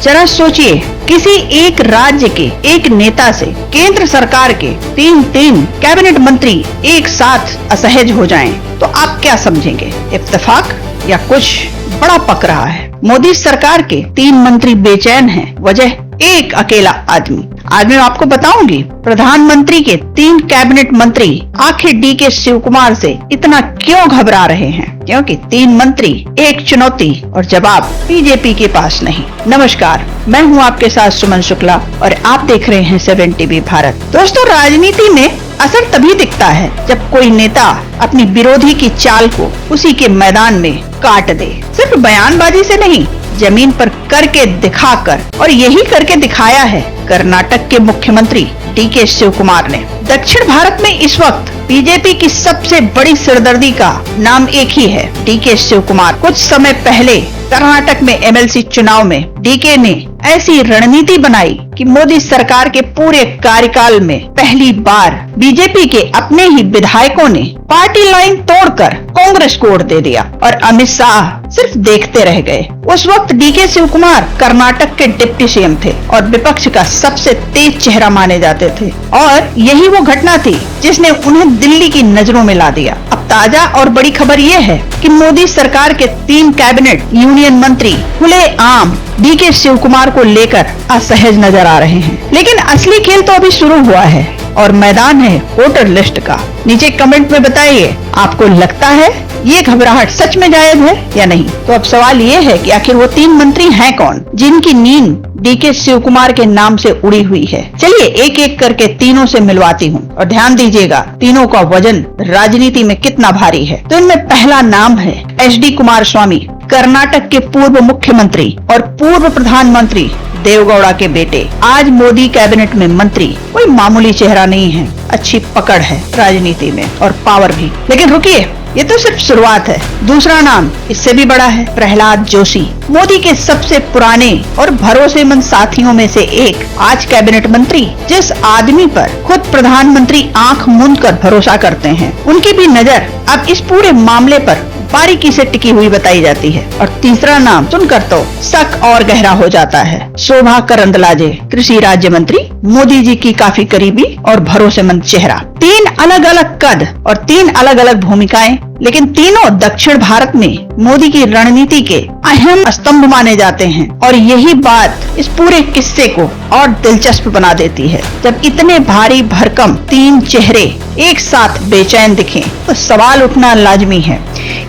जरा सोचिए, किसी एक राज्य के एक नेता से केंद्र सरकार के तीन कैबिनेट मंत्री एक साथ असहज हो जाएं, तो आप क्या समझेंगे? इत्तेफाक या कुछ बड़ा पक रहा है? मोदी सरकार के 3 मंत्री बेचैन हैं, वजह एक अकेला आदमी। आज मैं आपको बताऊंगी प्रधानमंत्री के 3 कैबिनेट मंत्री आखिर डीके शिव कुमार से इतना क्यों घबरा रहे हैं, क्योंकि 3 मंत्री, एक चुनौती और जवाब बीजेपी के पास नहीं। नमस्कार, मैं हूं आपके साथ सुमन शुक्ला और आप देख रहे हैं 7 टीवी भारत। दोस्तों, राजनीति में असर तभी दिखता है जब कोई नेता अपनी विरोधी की चाल को उसी के मैदान में काट दे, सिर्फ बयानबाजी से नहीं, जमीन पर करके दिखाकर। और यही करके दिखाया है कर्नाटक के मुख्यमंत्री डीके शिव कुमार ने। दक्षिण भारत में इस वक्त बीजेपी की सबसे बड़ी सिरदर्दी का नाम एक ही है, डीके शिव कुमार। कुछ समय पहले कर्नाटक में एमएलसी चुनाव में डीके ने ऐसी रणनीति बनाई कि मोदी सरकार के पूरे कार्यकाल में पहली बार बीजेपी के अपने ही विधायकों ने पार्टी लाइन तोड़कर कांग्रेस को वोट दे दिया और अमित शाह सिर्फ देखते रह गए। उस वक्त डीके शिव कुमार कर्नाटक के डिप्टी सीएम थे और विपक्ष का सबसे तेज चेहरा माने जाते थे, और यही वो घटना थी जिसने उन्हें दिल्ली की नजरों में ला दिया। अब ताजा और बड़ी खबर ये है कि मोदी सरकार के 3 कैबिनेट यूनियन मंत्री खुले आम डीके शिव कुमार को लेकर असहज नजर आ रहे हैं। लेकिन असली खेल तो अभी शुरू हुआ है और मैदान है वोटर लिस्ट का। नीचे कमेंट में बताइए, आपको लगता है ये घबराहट सच में जायज है या नहीं? तो अब सवाल ये है कि आखिर वो 3 मंत्री हैं कौन जिनकी नींद डीके शिव कुमार के नाम से उड़ी हुई है? चलिए एक एक करके तीनों से मिलवाती हूँ और ध्यान दीजिएगा तीनों का वजन राजनीति में कितना भारी है। तो इनमें पहला नाम है एचडी कुमारस्वामी, कर्नाटक के पूर्व मुख्यमंत्री और पूर्व प्रधानमंत्री देवगौड़ा के बेटे, आज मोदी कैबिनेट में मंत्री। कोई मामूली चेहरा नहीं है, अच्छी पकड़ है राजनीति में और पावर भी। लेकिन रुकिए, ये तो सिर्फ शुरुआत है। दूसरा नाम इससे भी बड़ा है, प्रहलाद जोशी, मोदी के सबसे पुराने और भरोसेमंद साथियों में से एक, आज कैबिनेट मंत्री। जिस आदमी पर खुद प्रधानमंत्री आंख मूंद कर भरोसा करते हैं, उनकी भी नजर अब इस पूरे मामले पर बारीकी से टिकी हुई बताई जाती है। और तीसरा नाम सुनकर तो शक और गहरा हो जाता है, शोभा करंदलाजे, कृषि राज्य मंत्री, मोदी जी की काफी करीबी और भरोसेमंद चेहरा। 3 अलग अलग कद और 3 अलग अलग भूमिकाएं, लेकिन तीनों दक्षिण भारत में मोदी की रणनीति के अहम स्तंभ माने जाते हैं। और यही बात इस पूरे किस्से को और दिलचस्प बना देती है। जब इतने भारी भरकम 3 चेहरे एक साथ बेचैन दिखें, तो सवाल उठना लाजमी है,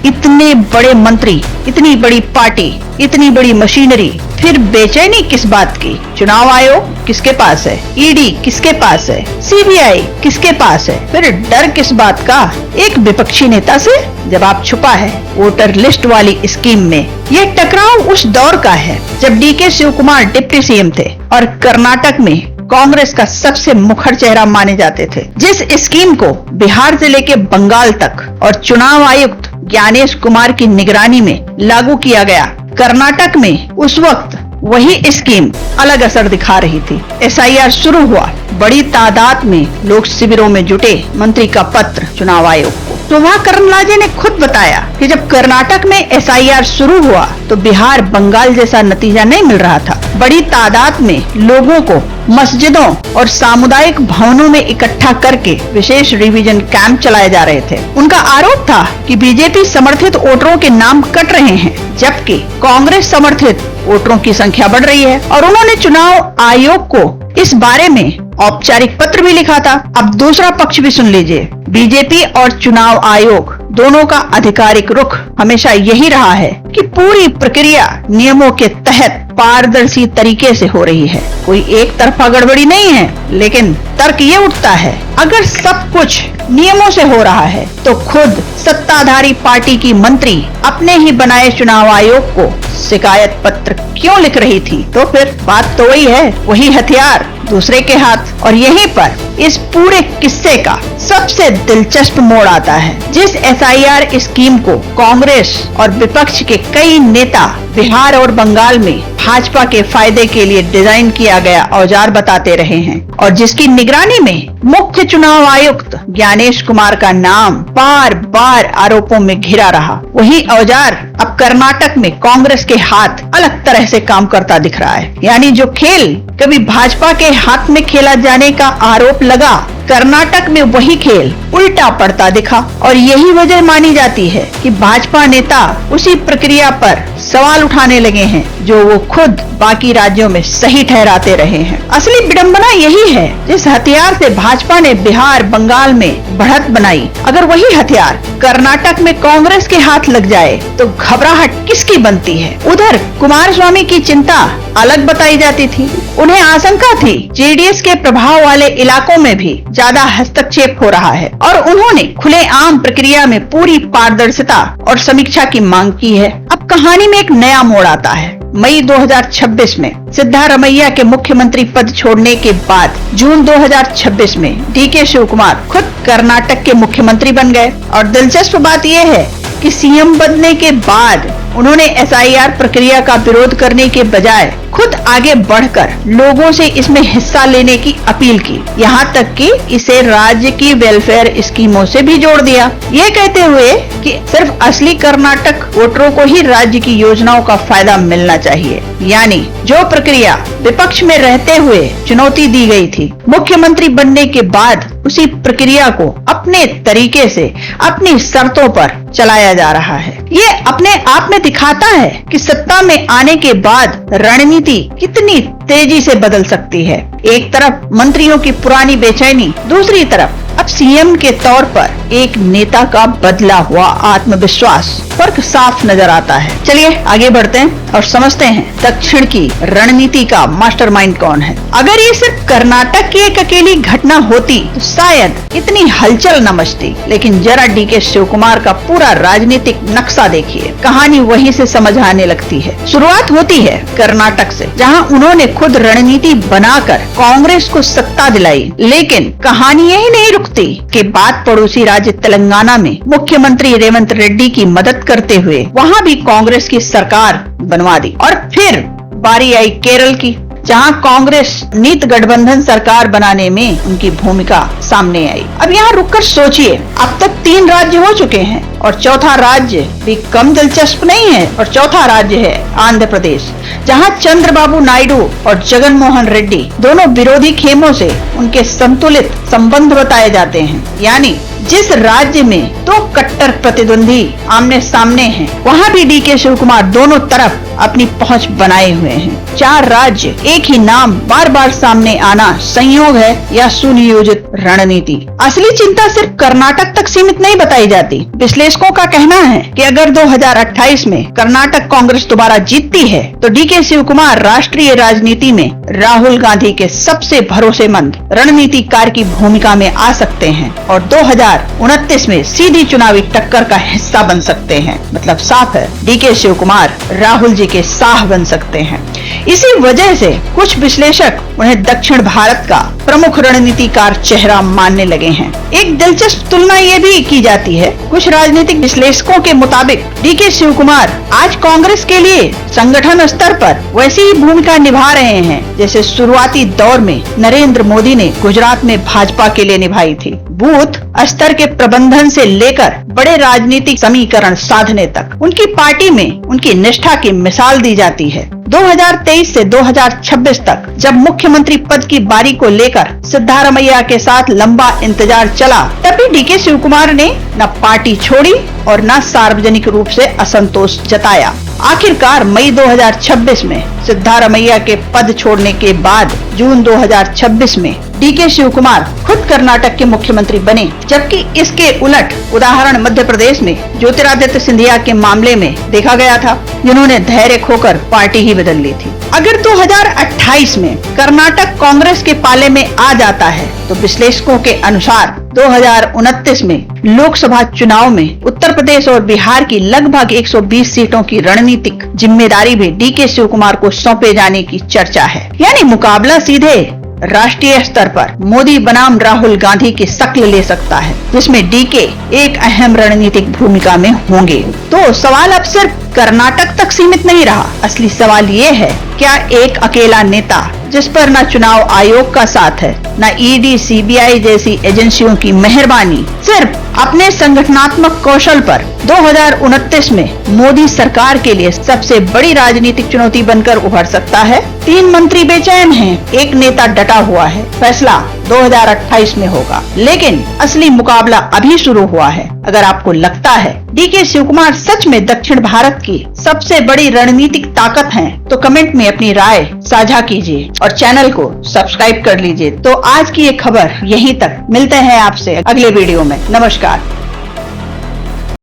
इतने बड़े मंत्री, इतनी बड़ी पार्टी, इतनी बड़ी मशीनरी, फिर बेचैनी किस बात की? चुनाव आयोग किसके पास है? ईडी किसके पास है? सीबीआई किसके पास है? फिर डर किस बात का? एक विपक्षी नेता से जवाब छुपा है वोटर लिस्ट वाली स्कीम में। ये टकराव उस दौर का है जब DK Shivakumar deputy CM थे और कर्नाटक में कांग्रेस का सबसे मुखर चेहरा माने जाते थे। जिस स्कीम को बिहार से लेके बंगाल तक और चुनाव आयुक्त ज्ञानेश कुमार की निगरानी में लागू किया गया, कर्नाटक में उस वक्त वही स्कीम अलग असर दिखा रही थी। एसआईआर शुरू हुआ, बड़ी तादाद में लोग शिविरों में जुटे, मंत्री का पत्र चुनाव आयोग को। शोभा करंदलाजे ने खुद बताया कि जब कर्नाटक में एसआईआर शुरू हुआ तो बिहार बंगाल जैसा नतीजा नहीं मिल रहा था। बड़ी तादाद में लोगों को मस्जिदों और सामुदायिक भवनों में इकट्ठा करके विशेष रिवीजन कैंप चलाए जा रहे थे। उनका आरोप था कि बीजेपी समर्थित वोटरों के नाम कट रहे हैं, जबकि कांग्रेस समर्थित वोटरों की संख्या बढ़ रही है। और उन्होंने चुनाव आयोग को इस बारे में औपचारिक पत्र भी लिखा था। अब दूसरा पक्ष भी सुन लीजिए। बीजेपी और चुनाव आयोग दोनों का आधिकारिक रुख हमेशा यही रहा है कि पूरी प्रक्रिया नियमों के तहत पारदर्शी तरीके से हो रही है, कोई एक तरफा गड़बड़ी नहीं है। लेकिन तर्क ये उठता है, अगर सब कुछ नियमों से हो रहा है तो खुद सत्ताधारी पार्टी की मंत्री अपने ही बनाए चुनाव आयोग को शिकायत पत्र क्यों लिख रही थी? तो फिर बात तो वही है, वही हथियार दूसरे के हाथ। और यहीं पर इस पूरे किस्से का सबसे दिलचस्प मोड़ आता है। जिस एसआईआर स्कीम को कांग्रेस और विपक्ष के कई नेता बिहार और बंगाल में भाजपा के फायदे के लिए डिजाइन किया गया औजार बताते रहे हैं और जिसकी निगरानी में मुख्य चुनाव आयुक्त ज्ञानेश कुमार का नाम बार बार आरोपों में घिरा रहा, वही औजार अब कर्नाटक में कांग्रेस के हाथ अलग तरह से काम करता दिख रहा है। यानी जो खेल कभी भाजपा के हाथ में खेला जाने का आरोप लगा, कर्नाटक में वही खेल उल्टा पड़ता दिखा। और यही वजह मानी जाती है कि भाजपा नेता उसी प्रक्रिया पर सवाल उठाने लगे हैं जो वो खुद बाकी राज्यों में सही ठहराते रहे हैं। असली विडंबना यही है, जिस हथियार से भाजपा ने बिहार बंगाल में बढ़त बनाई, अगर वही हथियार कर्नाटक में कांग्रेस के हाथ लग जाए तो घबराहट किसकी बनती है। उधर कुमारस्वामी की चिंता अलग बताई जाती थी। उन्हें आशंका थी जेडीएस के प्रभाव वाले इलाकों में भी ज्यादा हस्तक्षेप हो रहा है और उन्होंने खुलेआम प्रक्रिया में पूरी पारदर्शिता और समीक्षा की मांग की है। अब कहानी में एक नया मोड़ आता है। मई 2026 में सिद्धारमैया के मुख्यमंत्री पद छोड़ने के बाद जून 2026 में डीके शिवकुमार खुद कर्नाटक के मुख्यमंत्री बन गए। और दिलचस्प बात यह है कि सीएम बनने के बाद उन्होंने एसआईआर प्रक्रिया का विरोध करने के बजाय खुद आगे बढ़कर लोगों से इसमें हिस्सा लेने की अपील की। यहाँ तक कि इसे राज्य की वेलफेयर स्कीमों से भी जोड़ दिया, ये कहते हुए कि सिर्फ असली कर्नाटक वोटरों को ही राज्य की योजनाओं का फायदा मिलना चाहिए। यानी जो प्रक्रिया विपक्ष में रहते हुए चुनौती दी गई थी, मुख्यमंत्री बनने के बाद उसी प्रक्रिया को अपने तरीके से अपनी शर्तों पर चलाया जा रहा है। ये अपने आप में दिखाता है कि सत्ता में आने के बाद रणनीति कितनी तेजी से बदल सकती है। एक तरफ मंत्रियों की पुरानी बेचैनी, दूसरी तरफ अब सीएम के तौर पर एक नेता का बदला हुआ आत्मविश्वास, फर्क साफ नजर आता है। चलिए आगे बढ़ते हैं और समझते हैं दक्षिण की रणनीति का मास्टरमाइंड कौन है। अगर ये सिर्फ कर्नाटक की एक अकेली घटना होती तो शायद इतनी हलचल न मचती, लेकिन जरा डीके शिवकुमार का पूरा राजनीतिक नक्शा देखिए, कहानी वहीं से समझ आने लगती है। शुरुआत होती है कर्नाटक से, जहां उन्होंने खुद रणनीति बनाकर कांग्रेस को सत्ता दिलाई। लेकिन कहानी यही नहीं रुकती के बाद पड़ोसी राज्य तेलंगाना में मुख्यमंत्री रेवंत रेड्डी की मदद करते हुए वहां भी कांग्रेस की सरकार बनवा दी। और फिर बारी आई केरल की, जहां कांग्रेस नीत गठबंधन सरकार बनाने में उनकी भूमिका सामने आई। अब यहाँ रुककर सोचिए, अब तक 3 राज्य हो चुके हैं और चौथा राज्य भी कम दिलचस्प नहीं है। और चौथा राज्य है आंध्र प्रदेश, जहां चंद्रबाबू नायडू और जगन मोहन रेड्डी दोनों विरोधी खेमों से उनके संतुलित संबंध बताए जाते हैं। यानी जिस राज्य में 2 कट्टर प्रतिद्वंदी आमने सामने हैं, वहां भी डीके शिवकुमार दोनों तरफ अपनी पहुंच बनाए हुए हैं। 4 राज्य, एक ही नाम बार बार सामने आना संयोग है या सुनियोजित रणनीति। असली चिंता सिर्फ कर्नाटक तक सीमित नहीं बताई जाती। विश्लेषकों का कहना है कि अगर 2028 में कर्नाटक कांग्रेस दोबारा जीतती है तो डीके शिवकुमार राष्ट्रीय राजनीति में राहुल गांधी के सबसे भरोसेमंद रणनीतिकार की भूमिका में आ सकते हैं और 2029 में सीधी चुनावी टक्कर का हिस्सा बन सकते हैं। मतलब साफ है, डीके शिवकुमार राहुल जी के साह बन सकते हैं। इसी वजह से कुछ विश्लेषक उन्हें दक्षिण भारत का प्रमुख रणनीतिकार चेहरा मानने लगे हैं। एक दिलचस्प तुलना ये भी की जाती है, कुछ राजनीतिक विश्लेषकों के मुताबिक डीके शिवकुमार आज कांग्रेस के लिए संगठन स्तर पर वैसी ही भूमिका निभा रहे हैं जैसे शुरुआती दौर में नरेंद्र मोदी ने गुजरात में भाजपा के लिए निभाई थी। बूथ स्तर के प्रबंधन से लेकर बड़े राजनीतिक समीकरण साधने तक उनकी पार्टी में उनकी निष्ठा की मिसाल दी जाती है। 2023 से 2026 तक जब मुख्यमंत्री पद की बारी को लेकर सिद्धारमैया के साथ लंबा इंतजार चला, तभी डीके शिवकुमार ने न पार्टी छोड़ी और न सार्वजनिक रूप से असंतोष जताया। आखिरकार मई 2026 में सिद्धारमैया के पद छोड़ने के बाद जून 2026 में डीके शिवकुमार खुद कर्नाटक के मुख्यमंत्री बने, जबकि इसके उलट उदाहरण मध्य प्रदेश में ज्योतिरादित्य सिंधिया के मामले में देखा गया था, जिन्होंने धैर्य खोकर पार्टी ही बदल ली थी। अगर 2028 में कर्नाटक कांग्रेस के पाले में आ जाता है तो विश्लेषकों के अनुसार 2029 में लोकसभा चुनाव में उत्तर प्रदेश और बिहार की लगभग 120 सीटों की रणनीतिक जिम्मेदारी भी डीके शिवकुमार को सौंपे जाने की चर्चा है। यानी मुकाबला सीधे राष्ट्रीय स्तर पर मोदी बनाम राहुल गांधी की शक्ल ले सकता है, जिसमें डीके एक अहम रणनीतिक भूमिका में होंगे। तो सवाल अब सिर्फ कर्नाटक तक सीमित नहीं रहा। असली सवाल ये है, क्या एक अकेला नेता जिस पर न चुनाव आयोग का साथ है, न ईडी सीबीआई जैसी एजेंसियों की मेहरबानी, सिर्फ अपने संगठनात्मक कौशल पर 2029 में मोदी सरकार के लिए सबसे बड़ी राजनीतिक चुनौती बनकर उभर सकता है? 3 मंत्री बेचैन हैं, एक नेता डटा हुआ है। फैसला 2028 में होगा, लेकिन असली मुकाबला अभी शुरू हुआ है। अगर आपको लगता है डीके शिवकुमार सच में दक्षिण भारत की सबसे बड़ी रणनीतिक ताकत हैं, तो कमेंट में अपनी राय साझा कीजिए और चैनल को सब्सक्राइब कर लीजिए। तो आज की ये खबर यहीं तक। मिलते हैं आपसे अगले वीडियो में। नमस्कार।